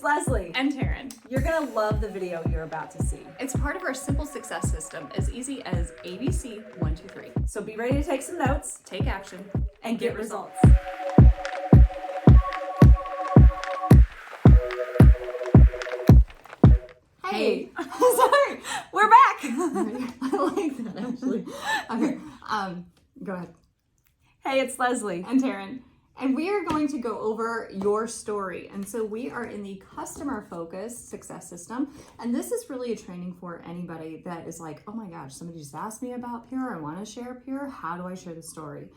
it's Leslie. And Taryn. You're gonna love the video you're about to see. It's part of our simple success system, as easy as ABC 1, 2, 3. So be ready to take some notes Take action and get results. Hey. Sorry, we're back. I like that actually. Okay, go ahead. Hey, it's Leslie. And Taryn. And we are going to go over your story. And so we are in the customer focused success system. And this is really a training for anybody that is like, oh my gosh, somebody just asked me about Pure. I want to share Pure. How do I share the story?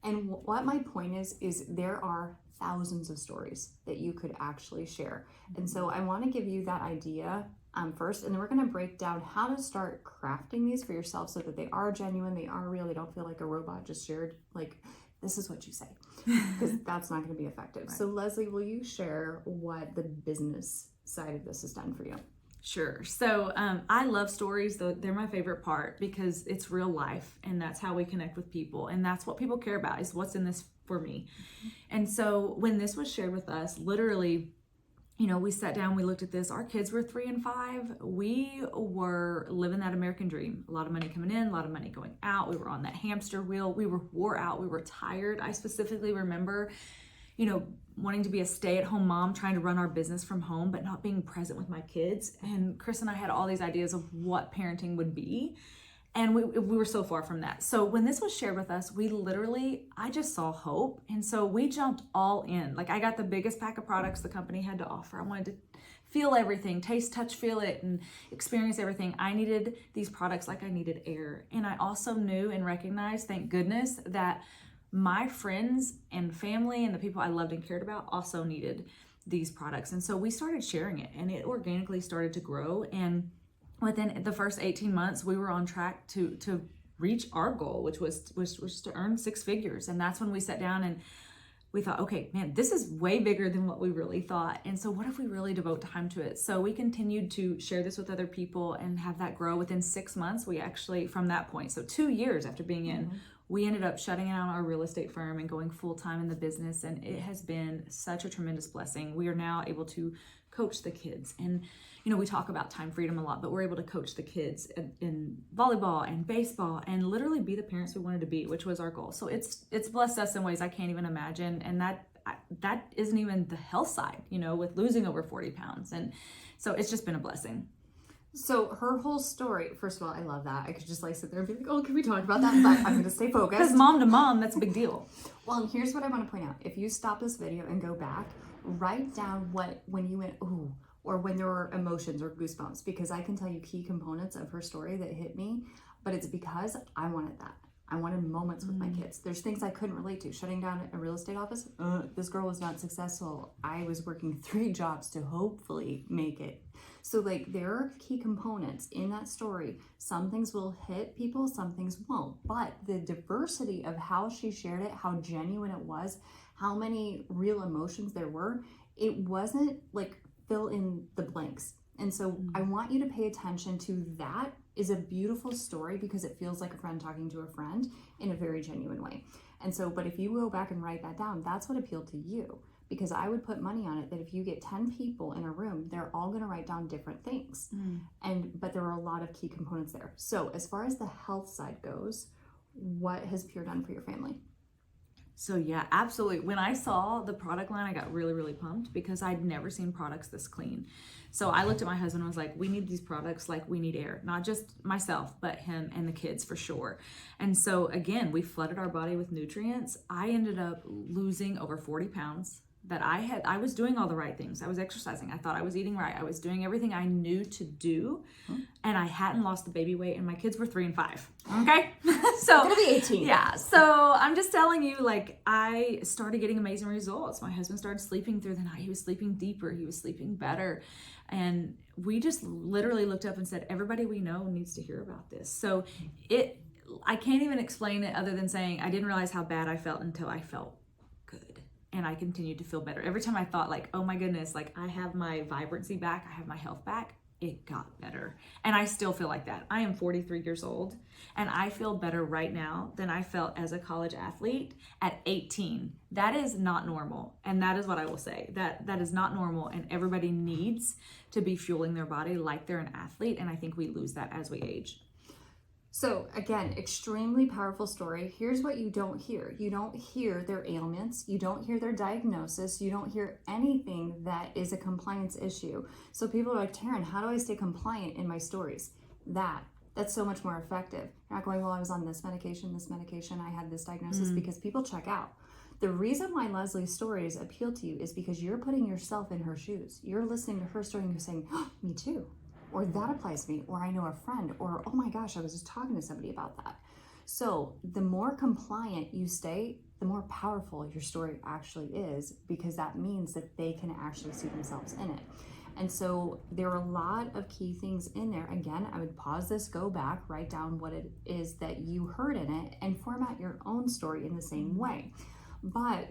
And what my point is there are thousands of stories that you could actually share. And so I want to give you that idea first, and then we're going to break down how to start crafting these for yourself so that they are genuine, they are real, they don't feel like a robot just shared, like, this is what you say, because that's not going to be effective. Right. So Leslie, will you share what the business side of this has done for you? Sure. So I love stories, though they're my favorite part because it's real life and that's how we connect with people. And that's what people care about is what's in this for me. Mm-hmm. And so when this was shared with us, literally, you know, we sat down, we looked at this. Our kids were 3 and 5. We were living that American dream. A lot of money coming in, a lot of money going out. We were on that hamster wheel. We were wore out. We were tired. I specifically remember, you know, wanting to be a stay-at-home mom, trying to run our business from home, but not being present with my kids. And Chris and I had all these ideas of what parenting would be. And we were so far from that. So when this was shared with us, I just saw hope. And so we jumped all in. Like, I got the biggest pack of products the company had to offer. I wanted to feel everything, taste, touch, feel it, and experience everything. I needed these products like I needed air. And I also knew and recognized, thank goodness, that my friends and family and the people I loved and cared about also needed these products. And so we started sharing it, and it organically started to grow. And within the first 18 months, we were on track to reach our goal, which was to earn 6 figures. And that's when we sat down and we thought, okay, man, this is way bigger than what we really thought. And so what if we really devote time to it? So we continued to share this with other people and have that grow. Within 6 months, we actually, from that point, so 2 years after being in, we ended up shutting down our real estate firm and going full-time in the business. And it has been such a tremendous blessing. We are now able to coach the kids. And, you know, we talk about time freedom a lot, but we're able to coach the kids in volleyball and baseball and literally be the parents we wanted to be, which was our goal. So it's blessed us in ways I can't even imagine. And that isn't even the health side, you know, with losing over 40 pounds. And so it's just been a blessing. So her whole story, first of all, I love that. I could just like sit there and be like, oh, can we talk about that? But I'm going to stay focused. Because mom to mom, that's a big deal. Well, and here's what I want to point out. If you stop this video and go back, write down when you went, ooh, or when there were emotions or goosebumps, because I can tell you key components of her story that hit me, but it's because I wanted that. I wanted moments with my kids. There's things I couldn't relate to. Shutting down a real estate office, this girl was not successful. I was working 3 jobs to hopefully make it. So like there are key components in that story. Some things will hit people, some things won't. But the diversity of how she shared it, how genuine it was, how many real emotions there were, it wasn't like fill in the blanks. And so I want you to pay attention to that. Is a beautiful story because it feels like a friend talking to a friend in a very genuine way. And so, but if you go back and write that down, that's what appealed to you, because I would put money on it that if you get 10 people in a room, they're all going to write down different things. But there are a lot of key components there. So as far as the health side goes, what has Pure done for your family? So yeah, absolutely. When I saw the product line, I got really, really pumped because I'd never seen products this clean. So I looked at my husband and was like, we need these products like we need air, not just myself, but him and the kids for sure. And so again, we flooded our body with nutrients. I ended up losing over 40 pounds that I was doing all the right things. I was exercising. I thought I was eating right. I was doing everything I knew to do. And I hadn't lost the baby weight, and my kids were 3 and 5. Okay. So gonna be 18. Yeah. So I'm just telling you, like, I started getting amazing results. My husband started sleeping through the night. He was sleeping deeper. He was sleeping better. And we just literally looked up and said, everybody we know needs to hear about this. So I can't even explain it other than saying I didn't realize how bad I felt until I felt good. And I continued to feel better. Every time I thought like, oh my goodness, like I have my vibrancy back, I have my health back, it got better. And I still feel like that. I am 43 years old and I feel better right now than I felt as a college athlete at 18. That is not normal. And that is what I will say. That is not normal, and everybody needs to be fueling their body like they're an athlete. And I think we lose that as we age. So again, extremely powerful story. Here's what you don't hear. You don't hear their ailments. You don't hear their diagnosis. You don't hear anything that is a compliance issue. So people are like, Taryn, how do I stay compliant in my stories? That's so much more effective. You're not going, well, I was on this medication, I had this diagnosis, because people check out. The reason why Leslie's stories appeal to you is because you're putting yourself in her shoes. You're listening to her story and you're saying, oh, me too. Or that applies to me, or I know a friend, or oh my gosh, I was just talking to somebody about that. So the more compliant you stay, the more powerful your story actually is, because that means that they can actually see themselves in it. And so there are a lot of key things in there. Again, I would pause this, go back, write down what it is that you heard in it, and format your own story in the same way. But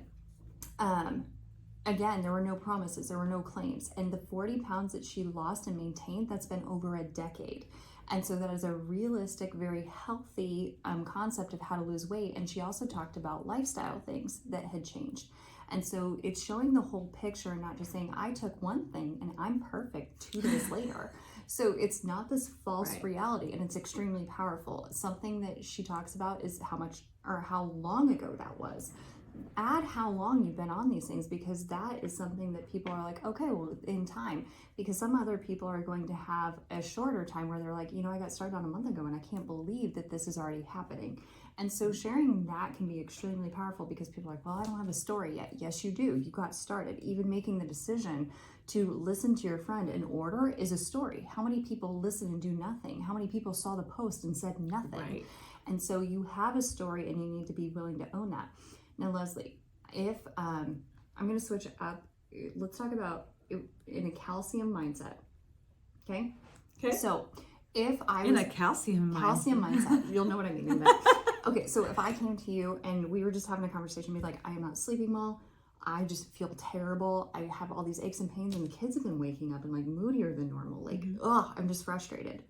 again, there were no promises, there were no claims. And the 40 pounds that she lost and maintained, that's been over a decade. And so that is a realistic, very healthy concept of how to lose weight. And she also talked about lifestyle things that had changed. And so it's showing the whole picture, not just saying, I took one thing and I'm perfect 2 days later. So it's not this false reality, and it's extremely powerful. Something that she talks about is how much or how long ago that was. Add how long you've been on these things, because that is something that people are like, okay, well, in time, because some other people are going to have a shorter time where they're like, I got started on a month ago and I can't believe that this is already happening. And so sharing that can be extremely powerful, because people are like, well, I don't have a story yet. Yes, you do. You got started. Even making the decision to listen to your friend in order is a story. How many people listen and do nothing? How many people saw the post and said nothing? Right. And so you have a story and you need to be willing to own that. Now, Leslie, if I'm going to switch up, let's talk about it in a calcium mindset. Okay. So if I was in a calcium mindset, you'll know what I mean in that. Okay. So if I came to you and we were just having a conversation, be like, I am not sleeping well. I just feel terrible. I have all these aches and pains, and the kids have been waking up and like moodier than normal. Like, I'm just frustrated.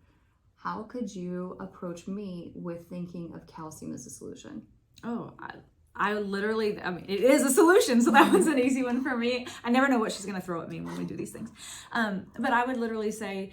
How could you approach me with thinking of calcium as a solution? Oh, I literally, it is a solution. So that was an easy one for me. I never know what she's going to throw at me when we do these things. But I would literally say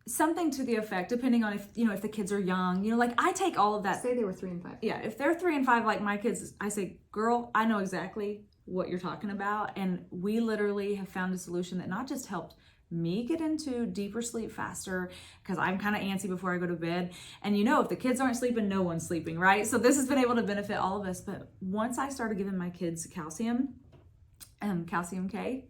something to the effect, depending on if the kids are young, like I take all of that. Say they were 3 and 5. Yeah. If they're 3 and 5, like my kids, I say, girl, I know exactly what you're talking about. And we literally have found a solution that not just helped me get into deeper sleep faster, because I'm kind of antsy before I go to bed. And if the kids aren't sleeping, no one's sleeping, right? So this has been able to benefit all of us. But once I started giving my kids calcium K,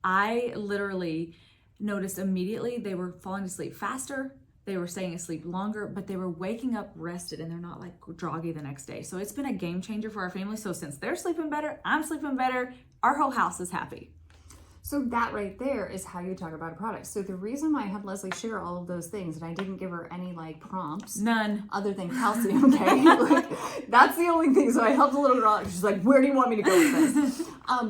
I literally noticed immediately they were falling to sleep faster. They were staying asleep longer, but they were waking up rested and they're not like groggy the next day. So it's been a game changer for our family. So since they're sleeping better, I'm sleeping better, our whole house is happy. So that right there is how you talk about a product. So the reason why I had Leslie share all of those things, and I didn't give her any like prompts, none other than calcium, okay? Like that's the only thing. So I helped a little girl. She's like, where do you want me to go with this?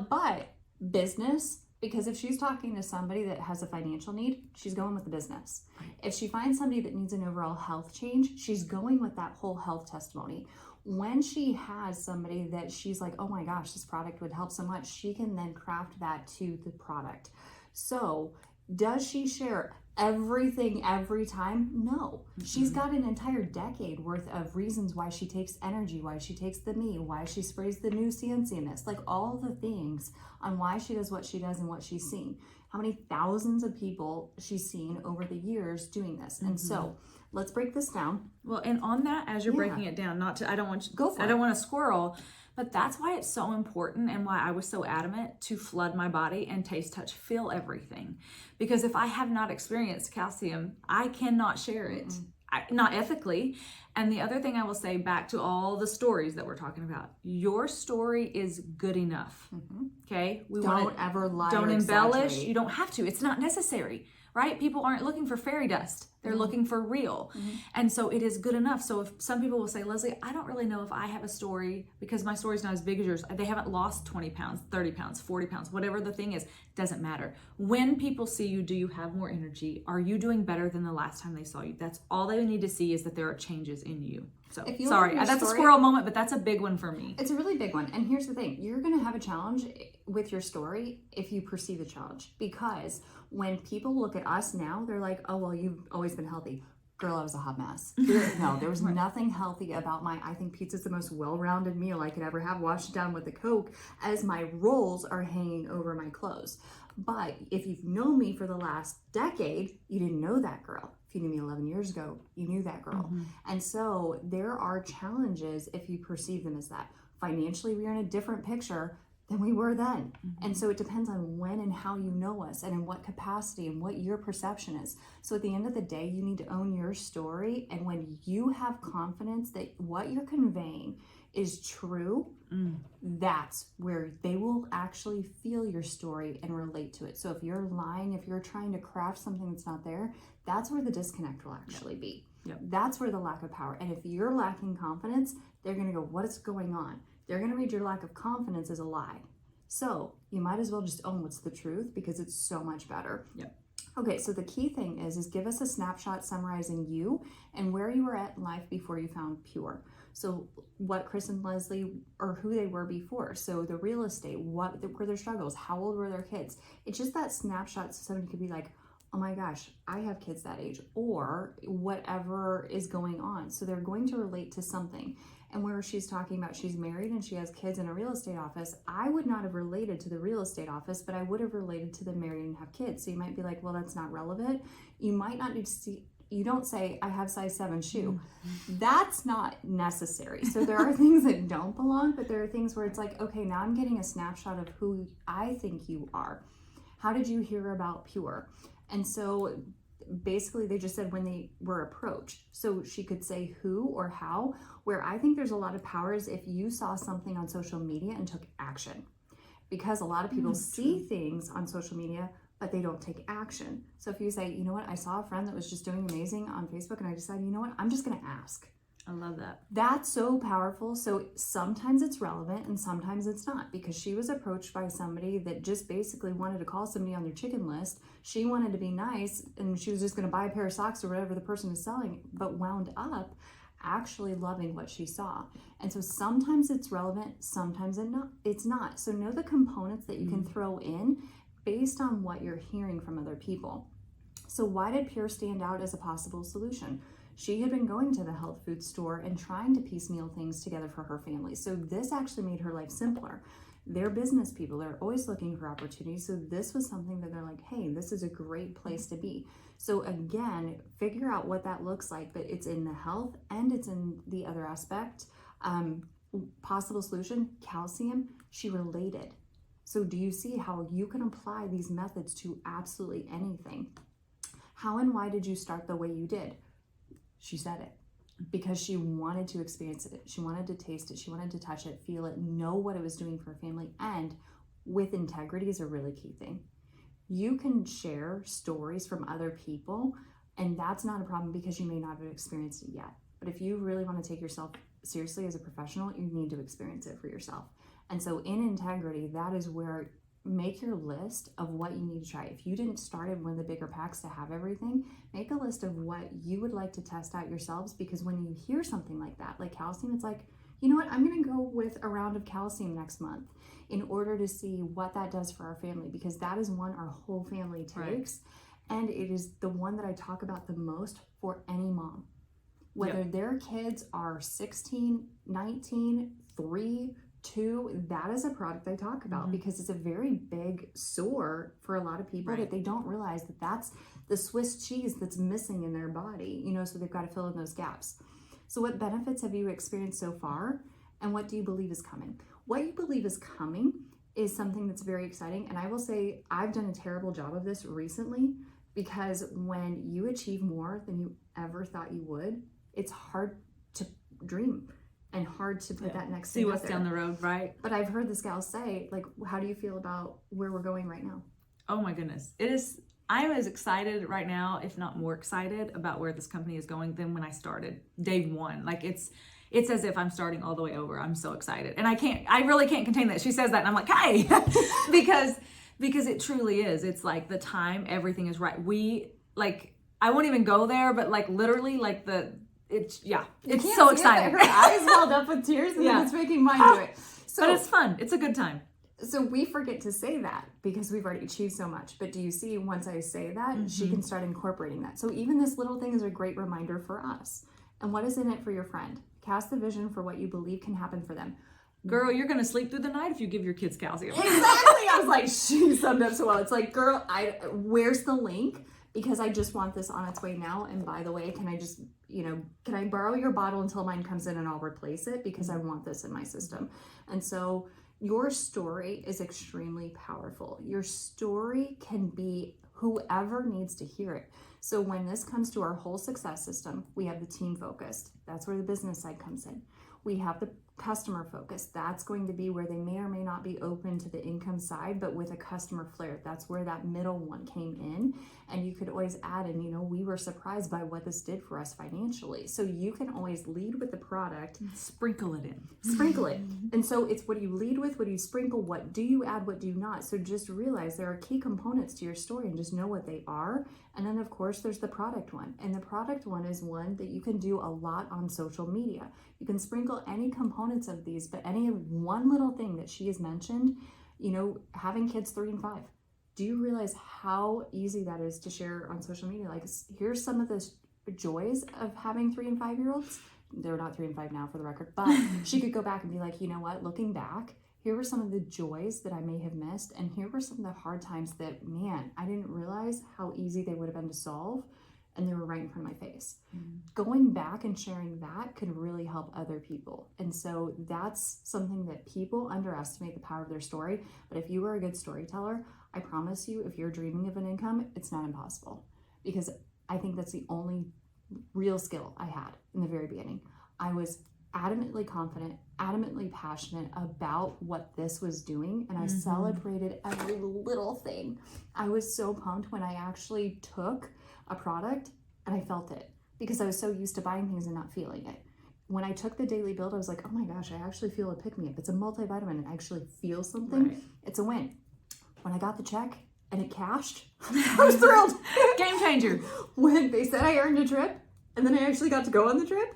But business, because if she's talking to somebody that has a financial need, she's going with the business. If she finds somebody that needs an overall health change, she's going with that whole health testimony. When she has somebody that she's like, oh my gosh, this product would help so much, she can then craft that to the product. So does she share everything every time? No. She's got an entire decade worth of reasons why she takes energy, why she takes the me, why she sprays the new CNC mist, like all the things on why she does what she does and what she's seen. How many thousands of people she's seen over the years doing this. And so let's break this down. Well, and on that, as you're breaking it down, I don't want to squirrel, but that's why it's so important and why I was so adamant to flood my body and taste, touch, feel everything. Because if I have not experienced calcium, I cannot share it, not ethically. And the other thing I will say, back to all the stories that we're talking about, your story is good enough. Okay? Don't ever lie. Don't or embellish. exaggerate. You don't have to. It's not necessary. right? People aren't looking for fairy dust. They're looking for real. And so it is good enough. So if some people will say, Leslie, I don't really know if I have a story because my story's not as big as yours. They haven't lost 20 pounds, 30 pounds, 40 pounds, whatever the thing is, doesn't matter. When people see you, do you have more energy? Are you doing better than the last time they saw you? That's all they need to see, is that there are changes in you. So sorry, that's a squirrel moment, but that's a big one for me. It's a really big one. And here's the thing. You're going to have a challenge with your story if you perceive a challenge. Because when people look at us now, they're like, oh, well, you've always been healthy. Girl, I was a hot mess. No, there was nothing healthy about I think pizza's the most well-rounded meal I could ever have, washed down with a Coke as my rolls are hanging over my clothes. But if you've known me for the last decade, you didn't know that girl. If you knew me 11 years ago, you knew that girl. And so there are challenges if you perceive them as that. Financially, we are in a different picture than we were then. And so it depends on when and how you know us and in what capacity and what your perception is. So at the end of the day, you need to own your story. And when you have confidence that what you're conveying is true, that's where they will actually feel your story and relate to it. So if you're lying, if you're trying to craft something that's not there, that's where the disconnect will actually be. That's where the lack of power. And if you're lacking confidence, they're going to go, what is going on? They're going to read your lack of confidence as a lie. So you might as well just own what's the truth, because it's so much better. Okay, so the key thing is give us a snapshot summarizing you and where you were at in life before you found Pure. So what Chris and Leslie, or who they were before. So the real estate, what were their struggles? How old were their kids? It's just that snapshot so somebody could be like, oh my gosh, I have kids that age, or whatever is going on. So they're going to relate to something. And where she's talking about she's married and she has kids in a real estate office, I would not have related to the real estate office, but I would have related to the married and have kids. So you might be like, well, that's not relevant. You might not need to see, you don't say, I have size 7 shoe. That's not necessary. So there are things that don't belong, but there are things where it's like, okay, now I'm getting a snapshot of who I think you are. How did you hear about Pure? And so basically they just said when they were approached. So she could say who or how. Where I think there's a lot of power is if you saw something on social media and took action. Because a lot of people see things on social media, but they don't take action. So if you say, you know what, I saw a friend that was just doing amazing on Facebook and I decided, you know what, I'm just going to ask. I love that. That's so powerful. So sometimes it's relevant and sometimes it's not, because she was approached by somebody that just basically wanted to call somebody on their chicken list. She wanted to be nice and she was just going to buy a pair of socks or whatever the person was selling, but wound up actually loving what she saw. And so sometimes it's relevant, sometimes it's not. So know the components that you can throw in based on what you're hearing from other people. So why did Pure stand out as a possible solution? She had been going to the health food store and trying to piecemeal things together for her family. So this actually made her life simpler. They're business people. They're always looking for opportunities. So this was something that they're like, hey, this is a great place to be. So again, figure out what that looks like, but it's in the health and it's in the other aspect. Possible solution, calcium, she related. So do you see how you can apply these methods to absolutely anything? How and why did you start the way you did? She said it because she wanted to experience it. She wanted to taste it. She wanted to touch it, feel it, know what it was doing for her family. And with integrity is a really key thing. You can share stories from other people, and that's not a problem because you may not have experienced it yet. But if you really want to take yourself seriously as a professional, you need to experience it for yourself. And so in integrity, that is where make your list of what you need to try. If you didn't start in one of the bigger packs to have everything, make a list of what you would like to test out yourselves, because when you hear something like that, like calcium, it's like, you know what, I'm going to go with a round of calcium next month in order to see what that does for our family, because that is one our whole family takes. Right. And it is the one that I talk about the most for any mom, whether their kids are 16, 19, 3, 2, that is a product I talk about because it's a very big sore for a lot of people that they don't realize that that's the Swiss cheese that's missing in their body, you know, so they've got to fill in those gaps. So what benefits have you experienced so far, and what do you believe is coming? What you believe is coming is something that's very exciting, and I will say I've done a terrible job of this recently, because when you achieve more than you ever thought you would, it's hard to dream and hard to put that next see thing what's out there. down the road, right? But I've heard this gal say, like, how do you feel about where we're going right now? Oh my goodness, it is I'm as excited right now, if not more excited, about where this company is going than when I started day one. Like it's as if I'm starting all the way over. I'm so excited. And I really can't contain that. She says that and I'm like, hey, because it truly is. It's like the time, everything is right. I won't even go there, but like literally like it's so exciting. Her eyes welled up with tears and then it's making mine do it. So, but it's fun. It's a good time. So we forget to say that because we've already achieved so much. But do you see, once I say that, she can start incorporating that. So even this little thing is a great reminder for us. And what is in it for your friend? Cast the vision for what you believe can happen for them. Girl, you're going to sleep through the night if you give your kids calcium. Exactly. I was like, she summed up so well. It's like, girl, where's the link? Because I just want this on its way now. And by the way, can I just, can I borrow your bottle until mine comes in and I'll replace it? Because I want this in my system. And so your story is extremely powerful. Your story can be whoever needs to hear it. So when this comes to our whole success system, we have the team focused. That's where the business side comes in. We have the customer focus. That's going to be where they may or may not be open to the income side, but with a customer flair. That's where that middle one came in. And you could always add in, we were surprised by what this did for us financially. So you can always lead with the product. Sprinkle it in. Sprinkle it. And so it's what you lead with, what do you sprinkle, what do you add, what do you not. So just realize there are key components to your story and just know what they are. And then of course there's the product one. And the product one is one that you can do a lot on social media. You can sprinkle any components of these, but any one little thing that she has mentioned, having kids 3 and 5. Do you realize how easy that is to share on social media? Like, here's some of the joys of having 3 and 5-year-olds. They're not 3 and 5 now, for the record, but she could go back and be like, you know what, looking back, here were some of the joys that I may have missed. And here were some of the hard times that, man, I didn't realize how easy they would have been to solve. And they were right in front of my face. Going back and sharing that could really help other people. And so that's something that people underestimate, the power of their story. But if you are a good storyteller, I promise you, if you're dreaming of an income, it's not impossible. Because I think that's the only real skill I had in the very beginning. I was adamantly confident, adamantly passionate about what this was doing, and I celebrated every little thing. I was so pumped when I actually took a product and I felt it, because I was so used to buying things and not feeling it. When I took the daily build, I was like, oh my gosh, I actually feel a pick-me-up. It's a multivitamin and I actually feel something. Right. It's a win. When I got the check and it cashed, I was thrilled. Game changer. When they said I earned a trip and then I actually got to go on the trip,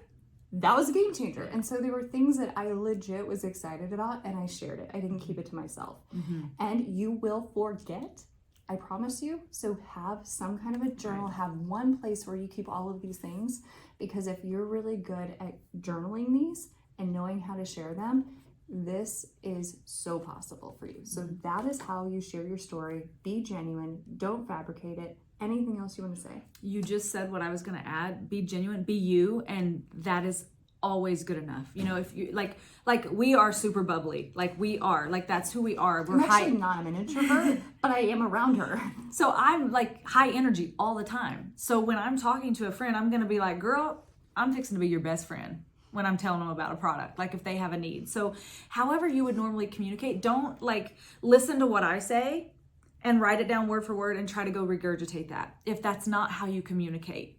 that was a game changer. And so there were things that I legit was excited about and I shared it. I didn't keep it to myself. And you will forget, I promise you. So have some kind of a journal, have one place where you keep all of these things, because if you're really good at journaling these and knowing how to share them, this is so possible for you. So that is how you share your story. Be genuine, don't fabricate it. Anything else you want to say? You just said what I was going to add. Be genuine, be you, and that is always good enough. If you like we are super bubbly, like we are, like that's who we are. I'm actually not, I'm an introvert, but I am around her. So I'm like high energy all the time. So when I'm talking to a friend, I'm going to be like, girl, I'm fixing to be your best friend when I'm telling them about a product, like if they have a need. So however you would normally communicate, don't like listen to what I say and write it down word for word and try to go regurgitate that if that's not how you communicate,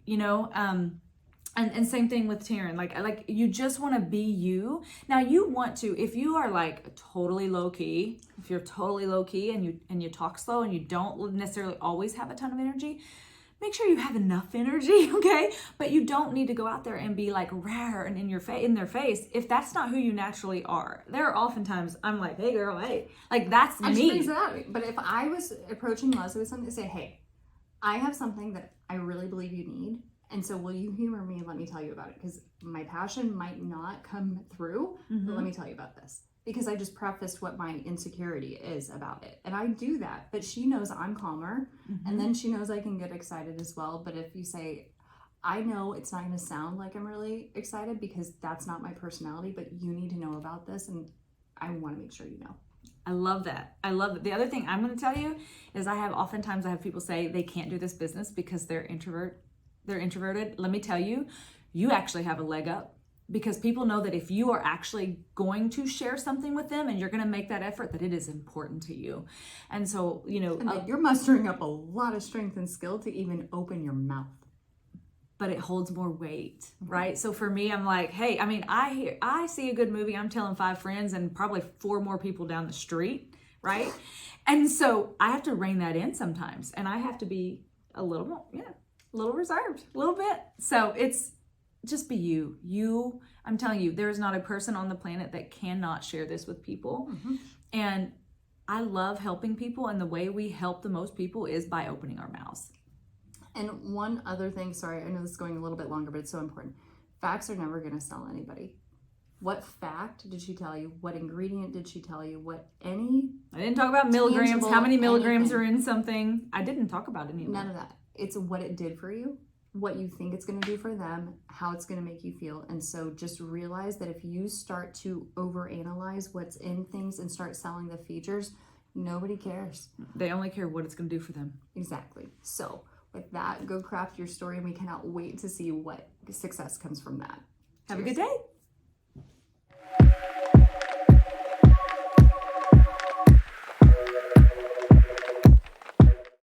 and same thing with Taryn, like you just want to be you. Now you want to, if you are like totally low key, if you're totally low key and you talk slow and you don't necessarily always have a ton of energy, make sure you have enough energy, okay? But you don't need to go out there and be like rare and in their face if that's not who you naturally are. There are oftentimes I'm like, hey girl, hey, like that's me. But if I was approaching Leslie with something to say, hey, I have something that I really believe you need, and so will you humor me and let me tell you about it? Because my passion might not come through, but let me tell you about this. Because I just prefaced what my insecurity is about it. And I do that, but she knows I'm calmer. And then she knows I can get excited as well. But if you say, I know it's not gonna sound like I'm really excited because that's not my personality, but you need to know about this and I wanna make sure you know. I love that. I love it. The other thing I'm gonna tell you is oftentimes I have people say they can't do this business because they're introverted. Let me tell you, you actually have a leg up. because people know that if you are actually going to share something with them and you're going to make that effort, that it is important to you. And so, And that you're mustering up a lot of strength and skill to even open your mouth. But it holds more weight, right? So for me, I'm like, hey, I mean, I see a good movie, I'm telling 5 friends and probably 4 more people down the street, right? And so I have to rein that in sometimes, and I have to be a little more, a little reserved, a little bit. So it's just be you. I'm telling you, there is not a person on the planet that cannot share this with people. And I love helping people, and the way we help the most people is by opening our mouths. And one other thing, sorry, I know this is going a little bit longer, but it's so important. Facts are never going to sell anybody. What fact did she tell you? What ingredient did she tell you? I didn't talk about milligrams, tangible how many milligrams anything. are in something. I didn't talk about any of None that. of that. It's what it did for you, what you think it's going to do for them, how it's going to make you feel. And so just realize that if you start to overanalyze what's in things and start selling the features, nobody cares. They only care what it's going to do for them. Exactly. So with that, go craft your story, and we cannot wait to see what success comes from that. Have a good day.